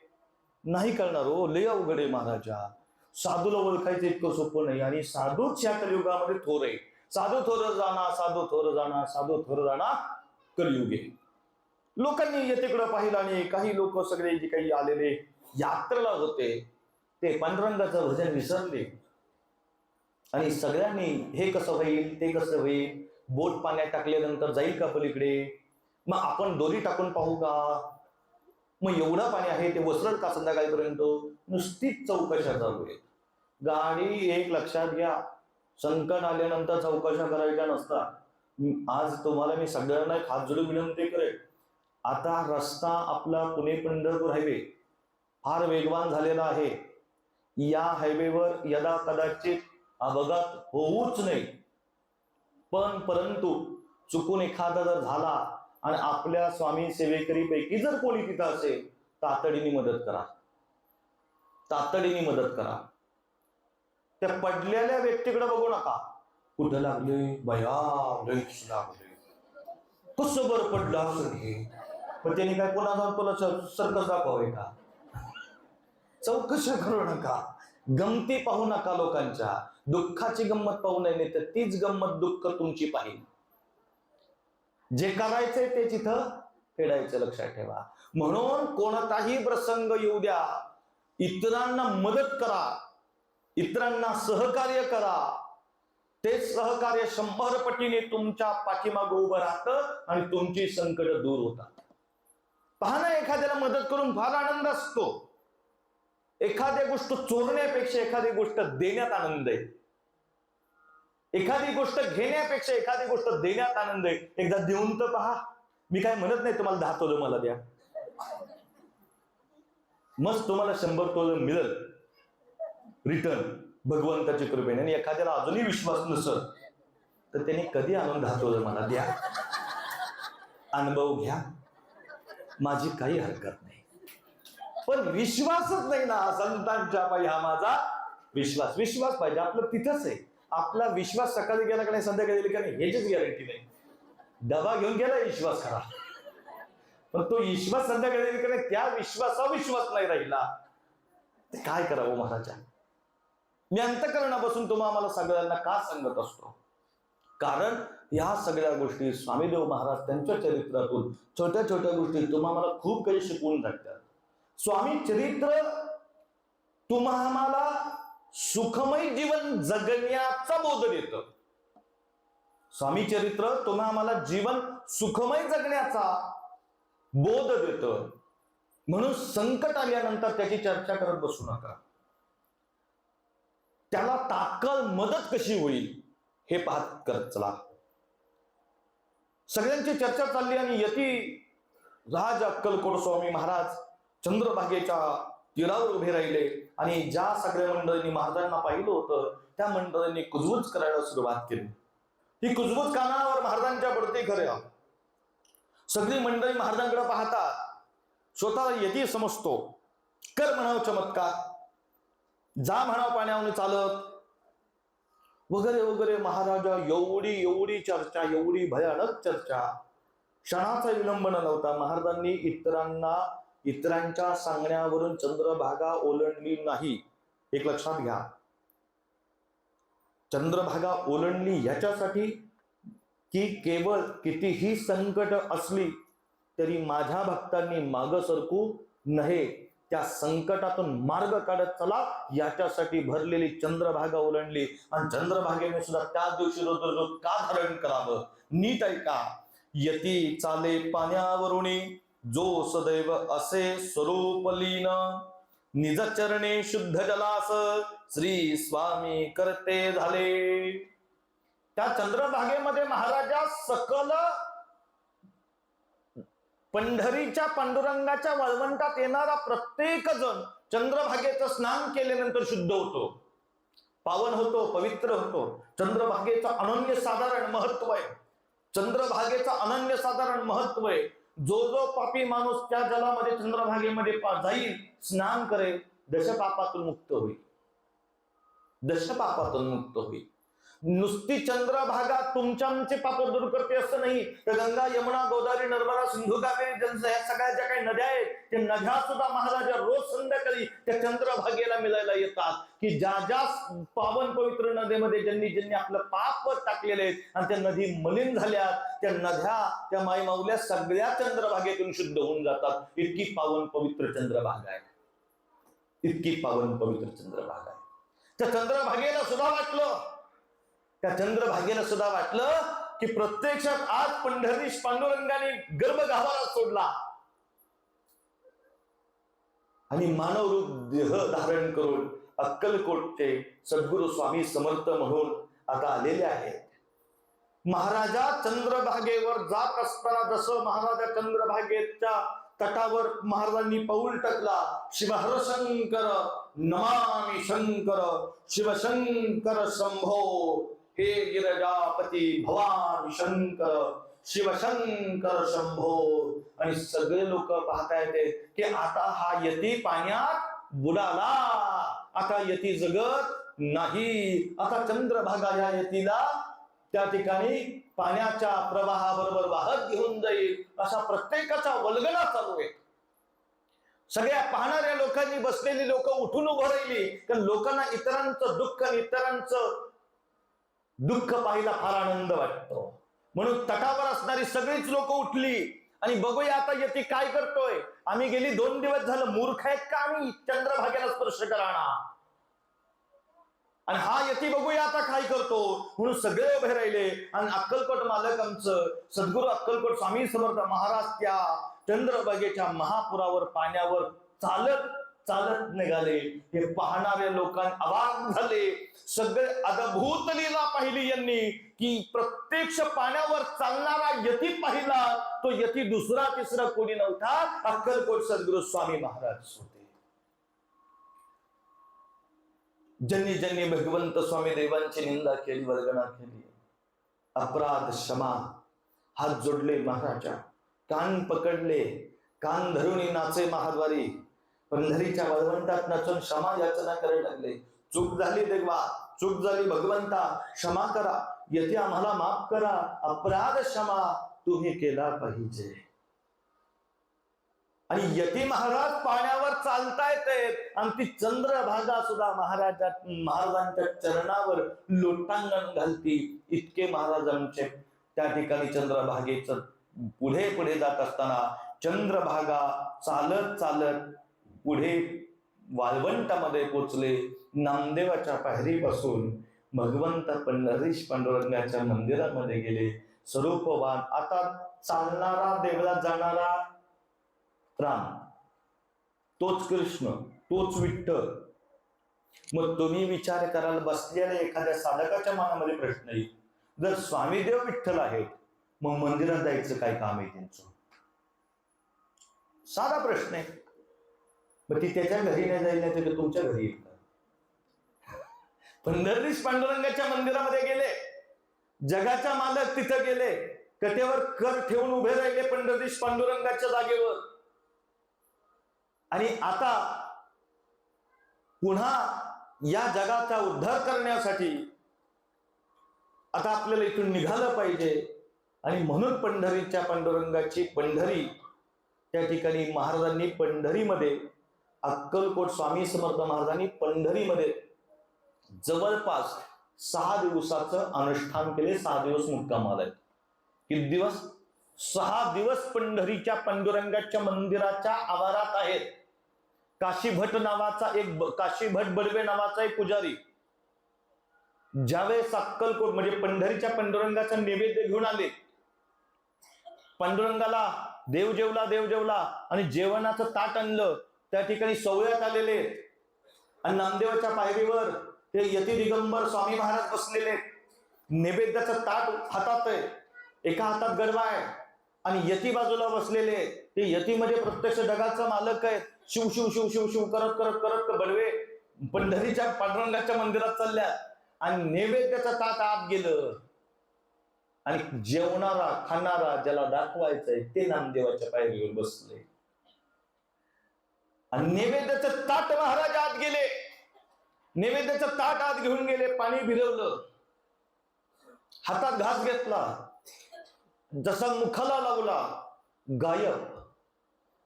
नाही कळणार हो. लय अवघड आहे महाराजा. साधूला ओळखायचं इतकं सोपं नाही. आणि साधूच या कलियुगामध्ये थोर आहे. साधू थोर जाणार, साधू थोर जाणार, साधू थोर जाणार कलियुगे. लोकांनी येतेकडं पाहिलं आणि काही लोक सगळे जे काही आलेले यात्रेला होते ते पांडुरंगाचं भजन विसरले. आणि सगळ्यांनी हे कसं होईल, ते कसं होईल, बोट पाण्यात टाकल्यानंतर जाईल का पलीकडे, मग आपण दोरी टाकून पाहू का, मग एवढं पाणी आहे ते वसरल का संध्याकाळपर्यंत, नुसतीच चौकशा चालू आहेत. गाडी एक लक्षात घ्या, संकट आल्यानंतर चौकशा करायच्या नसतात. आज तुम्हाला मी सगळ्यांना एक हात जोडून विनंती करेन, आता रस्ता आपला पुणे पंढरपूर हायवे फार वेगवान झालेला आहे. या हायवेवर यदा कदाचित अपघात होऊच नाही, पण परंतु चुकून एखादा जर झाला आणि आपल्या स्वामी सेवेकरी पैकी जर कोणी तिथं असेल, तातडीने मदत करा, तातडीने मदत करा. त्या पडलेल्या व्यक्तीकडे बघू नका, कुठं लागले बया, लईच लागले, कसं बरं पडलं असं हे, पण त्यांनी काय पुन्हा जाऊन तुला सर्कस दाखवाय का? चौकशी करू नका, गमती पाहू नका लोकांच्या. दुःखाची गंमत पाहू नये, नाही तर तीच गंमत दुःख तुमची पाहिजे. जे करायचंय ते तिथं फेडायचं, लक्षात ठेवा. म्हणून कोणताही प्रसंग येऊ द्या, इतरांना मदत करा, इतरांना सहकार्य करा. ते सहकार्य 100 पटीने तुमच्या पाठीमागे उभं राहतं आणि तुमची संकट दूर होतात. पहा ना, एखाद्याला मदत करून फार आनंद असतो. एखादी गोष्ट चोरण्यापेक्षा एखादी गोष्ट देण्यात आनंद आहे. एखादी गोष्ट घेण्यापेक्षा एखादी गोष्ट देण्यात आनंद आहे. एकदा देऊन तर पहा. मी काय म्हणत नाही तुम्हाला 10 तोलं मला द्या, मग तुम्हाला 100 तोलं मिळेल रिटर्न भगवंताच्या कृपेने. आणि एखाद्याला अजूनही विश्वास नसेल तर त्यांनी कधी आणून 10 तोलं मला द्या, अनुभव घ्या, माझी काही हरकत नाही. पण विश्वासच नाही ना संतांच्या पायी, हा माझा विश्वास. विश्वास पाहिजे आपलं तिथंच आहे. आपला विश्वास सकाळी गेला का नाही, संध्याकाळी गेला का नाही, ह्याचीच गॅरंटी नाही. डबा घेऊन गेला विश्वास करा, पण तो विश्वास संध्याकाळी गेला का नाही, त्या विश्वास नाही राहिला, ते काय करावं महाराजा? मी अंतःकरणापासून तुम्हाला सगळ्यांना का सांगत असतो? कारण या सगळ्या गोष्टी स्वामीदेव महाराज त्यांच्या चरित्रातून छोट्या छोट्या गोष्टी तुम्हाला खूप काही शिकवून जातात. स्वामी चरित्र तुम्हाला सुखमय जीवन जगण्याचा बोध देतं. स्वामी चरित्र तुम्हाला जीवन सुखमय जगण्याचा बोध देतं. म्हणून संकट आल्यानंतर त्याची चर्चा करत बसू नका. त्याला तात्काळ मदत कशी होईल हे पाहत करत चला. सगळ्यांची चर्चा चालली आणि यती राज अक्कलकोट स्वामी महाराज चंद्रभागेच्या तीरावर उभे राहिले आणि ज्या सगळ्या मंडळींनी महाराजांना पाहिलं होतं त्या मंडळींनी कुजबूज करायला सुरुवात केली. ही कुजबूज कानावर महाराजांच्या पडते खऱ्या. सगळी मंडळी महाराजांकडे पाहतात, स्वतःला यती समजतो. कर म्हणाव चमत्कार, जा म्हणाव पाण्यावर चालत, वगैरे वगैरे. महाराजा एवढी एवढी चर्चा, एवढी भयानक चर्चा, क्षणाचा विलंब न लावता महाराजांनी इतरांच्या सांगण्यावरून चंद्रभागा ओलांडली नाही. एक लक्षात घ्या, चंद्रभागा ओलांडली याच्यासाठी की केवळ कितीही संकट असली तरी माझ्या भक्तांनी माग सरकू नये, त्या संकटातून मार्ग काढत चला याच्यासाठी भरलेली चंद्रभागा ओलांडली. आणि चंद्रभागेने सुद्धा त्याच दिवशी रुद्र का धारण करावं? नीट ऐका. यती चाले पाण्यावरुणी, जो सदैव असे स्वरूप लीन, निज चरणे शुद्ध जलास, श्री स्वामी करते झाले. त्या चंद्रभागेमध्ये महाराजा सकल पंढरीच्या पांडुरंगाच्या वाळवंटात येणारा प्रत्येक जण चंद्रभागेचं स्नान केल्यानंतर शुद्ध होतो, पावन होतो, पवित्र होतो. चंद्रभागेचं अनन्यसाधारण महत्व आहे. चंद्रभागेचं अनन्यसाधारण महत्व आहे. जो जो पापी माणूस त्या जलामध्ये चंद्रभागेमध्ये जाईल, स्नान करेल, दशपापातून मुक्त होईल. दशपापातून मुक्त होईल. नुसती चंद्रभागा तुमचे पाप दूर करते असं नाही, तर गंगा, यमुना, गोदावरी, नर्मदा, सिंधू, कावेरी, या सगळ्या ज्या काही नद्या आहेत, त्या नद्या सुद्धा महाराजा रोज संध्याकाळी त्या चंद्रभागेला मिळायला येतात. की ज्या ज्या पावन पवित्र नदीमध्ये ज्यांनी आपलं पाप टाकलेले आहेत आणि त्या नदी मलिन झाल्या, त्या नद्या, त्या माईमाऊल्या सगळ्या चंद्रभागेतून शुद्ध होऊन जातात. इतकी पावन पवित्र चंद्रभागा आहे. इतकी पावन पवित्र चंद्रभागा आहे. त्या चंद्रभागेला सुद्धा वाटलं की प्रत्यक्षात आज पंढरीश पांडुरंगाने गर्भगाभारा सोडला आणि मानव रूप देह धारण करून अक्कलकोटचे सद्गुरु स्वामी समर्थ म्हणून आता आलेले आहेत. महाराजा चंद्रभागेवर जात असताना जसं महाराजा चंद्रभागेच्या तटावर महाराजांनी पाऊल टाकला, शिवहर शंकर नमामि शंकर, शिवशंकर शंभो, हे गिरजापती भवानी शंकर, शिवशंकर शंभो. आणि सगळे लोक पाहतायत की आता हा यती पाण्यात बुडाला, आता यती जगत नाही. आता चंद्रभागा या यतीला त्या ठिकाणी पाण्याच्या प्रवाहाबरोबर वाहत घेऊन जाईल, असा प्रत्येकाचा वल्गना चालू आहे. सगळ्या पाहणाऱ्या लोकांनी, बसलेली लोक उठून उभं राहिली, कारण लोकांना इतरांचं दुःख आणि इतरांचं दुःख पाहिला फार आनंद वाटतो. म्हणून तटावर असणारी सगळीच लोक उठली आणि बघूया आता यती काय करतोय. आम्ही गेली 2 दिवस झालं मूर्ख आहेत का आम्ही चंद्रभागेला स्पर्श कराना, आणि हा यती बघूया आता काय करतो. म्हणून सगळे उभे राहिले आणि अक्कलकोट मालक आमचं सद्गुरू अक्कलकोट स्वामी समर्थ महाराज त्या चंद्रभागेच्या महापुरावर पाण्यावर चालत चालत निघाले. हे पाहणारे लोकांना अवाक झाले. सगळे अद्भुत लीला पाहिली यांनी की प्रत्यक्ष पाण्यावर चालणारा यती पाहिला. तो यती दुसरा तिसरा कोणी नव्हता, अक्कलकोट सद्गुरू स्वामी महाराज होते. ज्यांनी भगवंत स्वामी देवांची निंदा केली, वर्गणा केली, अपराध क्षमा, हात जोडले महाराजा, कान पकडले, कान धरून नाचे महाद्वारी, पंढरीच्या वळवंटात नाचून क्षमा याचना करायला लागले. चूक झाली देवा, चूक झाली भगवंता, क्षमा करा, यती आम्हाला माफ करा, अपराध क्षमा तुम्ही केला पाहिजे. आणि यती महाराज पाण्यावर चालतायत आणि ती चंद्रभागा सुद्धा महाराजांच्या चरणावर लोटांगण घालती. इतके महाराजांचे त्या ठिकाणी चंद्रभागेचं पुढे पुढे जात असताना चंद्रभागा चालत चालत पुढे वाळवंटामध्ये पोचले. नामदेवाच्या पायरीपासून भगवंत पंढरीश पांडुरंगाच्या मंदिरामध्ये गेले. स्वरूपवान आता चालणारा, देवळात जाणारा राम, तोच कृष्ण, तोच विठ्ठल. मग तुम्ही विचार करायला बसलेल्या एखाद्या साधकाच्या मनामध्ये प्रश्न येईल, जर स्वामी देव विठ्ठल आहेत मग मंदिरात जायचं काय काम आहे त्यांचं? साधा प्रश्न आहे. मग ती त्याच्या घरी नाही जाईल, नाही तर तुमच्या घरी येईल. पंढरीश पांडुरंगाच्या मंदिरामध्ये गेले, जगाच्या मालक तिथं गेले, कटेवर कर ठेवून उभे राहिले पंढरीश पांडुरंगाच्या जागेवर. आणि आता पुन्हा या जगाचा उद्धार करण्यासाठी आता आपल्याला इथून निघालं पाहिजे. आणि म्हणून पंढरीच्या पांडुरंगाची पंढरी त्या ठिकाणी महाराजांनी पंढरीमध्ये, अक्कलकोट स्वामी समर्थ महाराजांनी पंढरीमध्ये जवळपास 6 दिवसाचं अनुष्ठान केले. 6 दिवस मुक्कामाला आहेत. किती दिवस? 6 दिवस पंढरीच्या पांडुरंगाच्या मंदिराच्या आवारात आहेत. काशी भट बडवे नावाचा एक पुजारी ज्यावेळेस अक्कलकोट म्हणजे पंढरीच्या पांडुरंगाचा नैवेद्य घेऊन आले, पांडुरंगाला देव जेवला आणि जेवणाचं ताट आणलं. त्या ठिकाणी सोवळ्यात आलेले आणि नामदेवाच्या पायरीवर ते यती दिगंबर स्वामी महाराज बसलेले, नैवेद्याचं ताट हातात आहे, एका हातात गरबा आहे आणि यती बाजूला बसलेले. ते यतीमध्ये प्रत्यक्ष जगाचा मालक आहे. शिव शिव शिव शिव शिव करत करत करत बडवे पंढरीच्या पांडुरंगाच्या मंदिरात चालल्या आणि नैवेद्याचं ताट आत गेलं आणि जेवणारा खाणारा ज्याला दाखवायचंय ते नामदेवाच्या पायरीवर बसले आणि नैवेद्याचं ताट महाराज आत गेले. नैवेद्याचं ताट आत घेऊन गेले, पाणी भिरवलं, हातात घास घेतला, जसा मुखाला लावला गायब.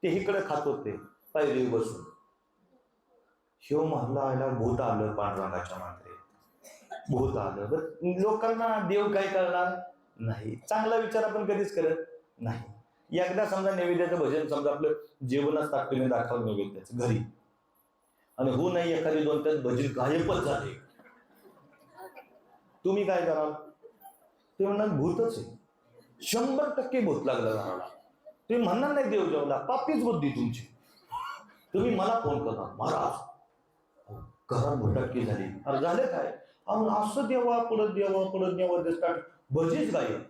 ते इकडे खात होते पायरी बसून. शिव म्हणला भूत आलं पांडुरंगाच्या मात्रे, भूत आलं. लोकांना देव काय करणार नाही, चांगला विचार आपण कधीच करत नाही. एकदा समजा नैवेद्याचं भजन, समजा आपलं जेवणच ताकदीने दाखवलं नैवेद्याचं घरी, आणि हो नाही एखादी 2 तास भजन गायबच झाले, तुम्ही काय कराल? ते म्हणणार भूतच आहे, 100% भूत लागलं घराला. तुम्ही म्हणणार नाही देव जेवला, पापीच बुद्धी तुमची. तुम्ही मला फोन करणार, महाराज घरात भटकी झाली. अरे झाले काय? असं देवा पडत देवा दिसतात, भजीच गायब.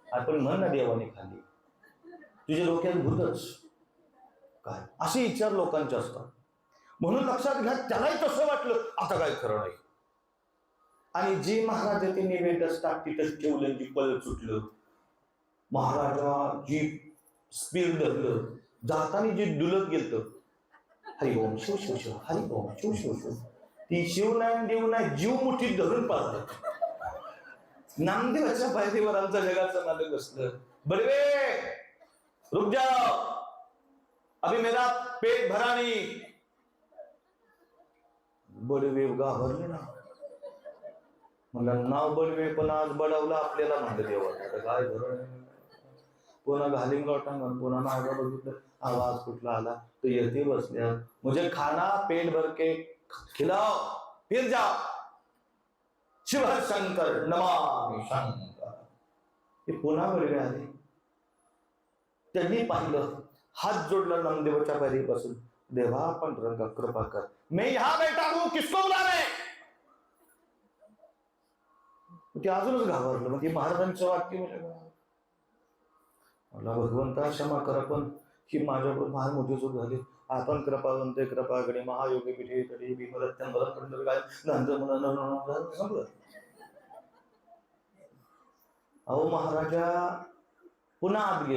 आपण म्हण ना देवाने खाली, तुझ्या डोक्यात भूतच काय, असे विचार लोकांचे असतात. म्हणून लक्षात घ्या, त्यालाही तसं वाटलं आता काय खरं नाही. आणि जी महाराज ते नैवेद्य असतात तिथंच ठेवलं, जी पळ सुटलं. महाराजा जी स्पीड धरलं, जाताना जी डुलत गेलं, हरि ओम शिव शिव शिव, हरि ओम शिव शिव शिव. ती शिव नाही देव नाही, जीव मुठीत धरून पाहत. नामदेवाच्या पायरीवर आमचा जगाचा मालक बसलं. बडवे रुक जाओ, अभी मेरा पेट भरा नहीं. बडवे घाबरले ना, मला नाव बडवे पण आज बडवला आपल्याला म्हणलं देवा काय धरण. पुन्हा घालिंग टांगण, पुन्हा नागा बघितलं, आवाज कुठला आला तो येते बसल्या. मुझे खाना पेट भर के खिलाओ फिर जाओ, शिव शंकर नमामि शंकर. हे पुन्हा बडवे आले. त्यांनी पाहिलं, हात जोडला नामदेवाच्या पायरीपासून, देवा पांडुरंगा कृपा कर, मैं यहां बैठा हूं, किसको बुला रहे? ते अजूनच घाबरलं. म्हणजे महाराजांचं वाक्य मला भगवंता क्षमा करा, पण ही माझ्याकडून फार मोठी चूक झाली. आपण कृपावंते कृपाकडे महायोगी पिठे कडे भीमरत्न पंढर काय संपलं. अहो महाराजा पुन्हा आत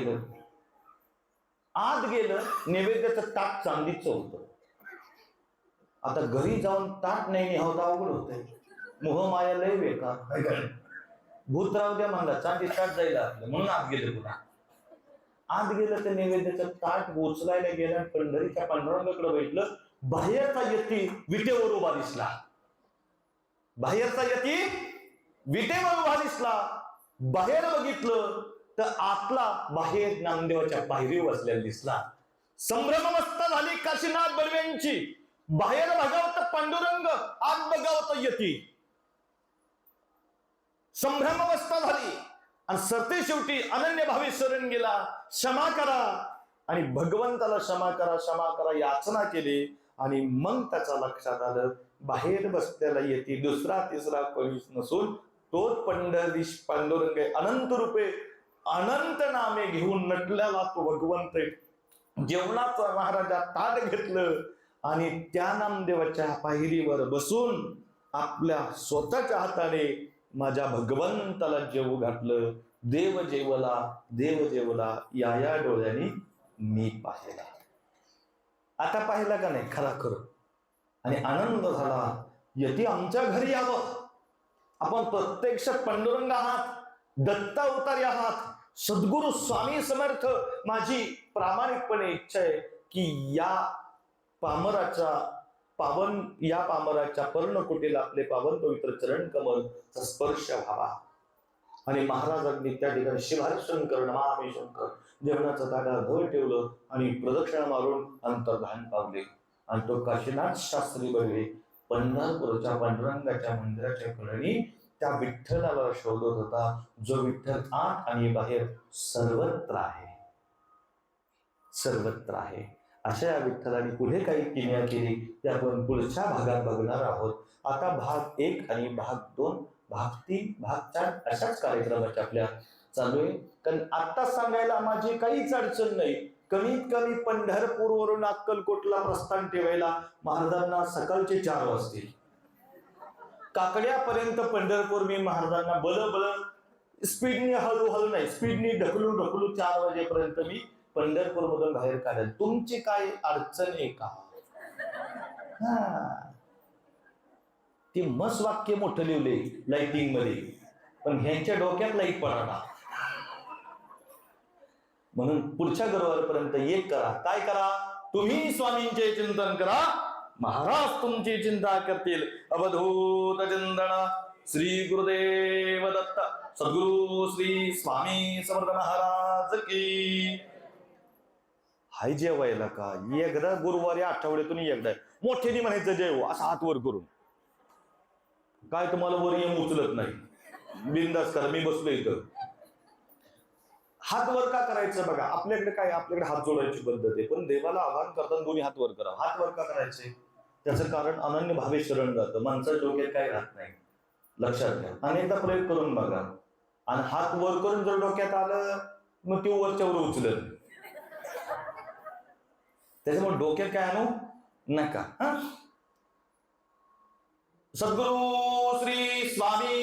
गेलं. नैवेद्याचं ताट चांदीचं होतं. आता घरी जाऊन ताट नाही निहावता अवघड होतंय. मोहमाया लय बेकार. भूत राहू द्या म्हणला, चांदी ताट जायला आपलं, म्हणून आत गेलं. पुन्हा आत गेलं तर नैवेद्याचं ताट उचलायला गेलं, पंढरीच्या पांडुरंगाकडे बैठलं. बाहेरचा यती विटेवर उभा दिसला. बाहेरचा यती विटेवर उभा दिसला. बाहेर बघितलं तर आतला बाहेर नामदेवाच्या पायरीवर बसलेला दिसला. संभ्रमवस्था झाली काशीनाथ बडवेंची. बाहेर बघावत पांडुरंग, आत बघावत यती. संभ्रमावस्था झाली आणि सरते शेवटी अनन्य भावी शरण गेला. क्षमा करा, आणि भगवंताला क्षमा करा याचना केली. आणि मग त्याच्या लक्षात आलं, बाहेर बसलेला येती दुसरा तिसरा कोणीच नसून तोच पंढरीश पांडुरंग, अनंत रूपे अनंत नामे घेऊन नटलेला तो भगवंत. जेवणाचा महाराजा ताट घेतलं आणि त्या नामदेवाच्या पायरीवर बसून आपल्या स्वतःच्या हाताने माझ्या भगवंताला जेवू घातलं. देव जेवला या डोळ्यांनी मी पाहिला. आता पाहिला का नाही खरा खरं, आणि आनंद झाला. यती आमच्या घरी यावं. आपण प्रत्यक्ष पांडुरंग आहात, दत्त अवतारी आहात, सद्गुरु स्वामी समर्थ. माझी प्रामाणिकपणे इच्छा आहे की या पामराच्या पर्णकुटीला आपले पावन पवित्र चरण कमलचा स्पर्श व्हावा. आणि महाराजांनी त्या ठिकाणी शिवार शंकर नमामि शंकर जेवणाचं ताटात धड ठेवलं आणि प्रदक्षिणा मारून अंतर्धान पावले. आणि तो काशीनाथ शास्त्री बघे पंढरपूरच्या पांडुरंगाच्या मंदिराच्या कडेने त्या विठ्ठलाला शोधत होता, जो विठ्ठल आत आणि बाहेर सर्वत्र आहे, सर्वत्र आहे. अशा या विठ्ठलाने पुढे काही किमया केली ते आपण पुढच्या भागात बघणार आहोत. आता भाग 1 आणि भाग 2, भाग 3, भाग 4 अशाच कार्यक्रमाच्या आपल्या चालू आहे. कारण आता सांगायला माझी काहीच अडचण नाही. कमीत कमी पंढरपूरवरून अक्कलकोटला प्रस्थान ठेवायला महाराजांना सकाळचे 4 वाजतील. काकड्यापर्यंत पंढरपूर मी महाराजांना बल स्पीडनी हळूहळू नाही, स्पीडनी ढकलू 4 वाजेपर्यंत मी पंढरपूर मधून बाहेर काढेल. तुमची काय अडचण आहे का? ती मस्त वाक्य मोठं लिवले लाइटिंग मध्ये, पण ह्यांच्या डोक्यात लाईट पडणार. म्हणून पुढच्या गुरुवारपर्यंत एक करा. काय करा? तुम्ही स्वामींचे चिंतन करा, महाराज तुमची चिंता करतील. अवधूत चिंतन. श्री गुरुदेव दत्त. सद्गुरु श्री स्वामी समर्थ महाराज की. हाय जेवायला का एकदा गुरुवारी आठवड्यातून एकदा मोठ्याने म्हणायचं जेव असा हात वर करून. काय तुम्हाला वर येऊन उचलत नाही, बिंदास करा. मी बसलो इथं. हात वर का करायचं बघा, आपल्याकडे काय, आपल्याकडे हात जोडायची पद्धत आहे, पण देवाला आवाहन करताना दोन्ही हात वर करा. हात वर का करायचे? त्याचं कारण अनन्य भावे शरण जातं. माणसाच्या डोक्यात काय राहत नाही, लक्षात घ्या. अनेकदा प्रयोग करून बघा. आणि हात वर करून जर डोक्यात आलं मग ते वरच्यावर उचलत. त्याच्यामुळे डोक्यात काय आणू नका. सद्गुरु श्री स्वामी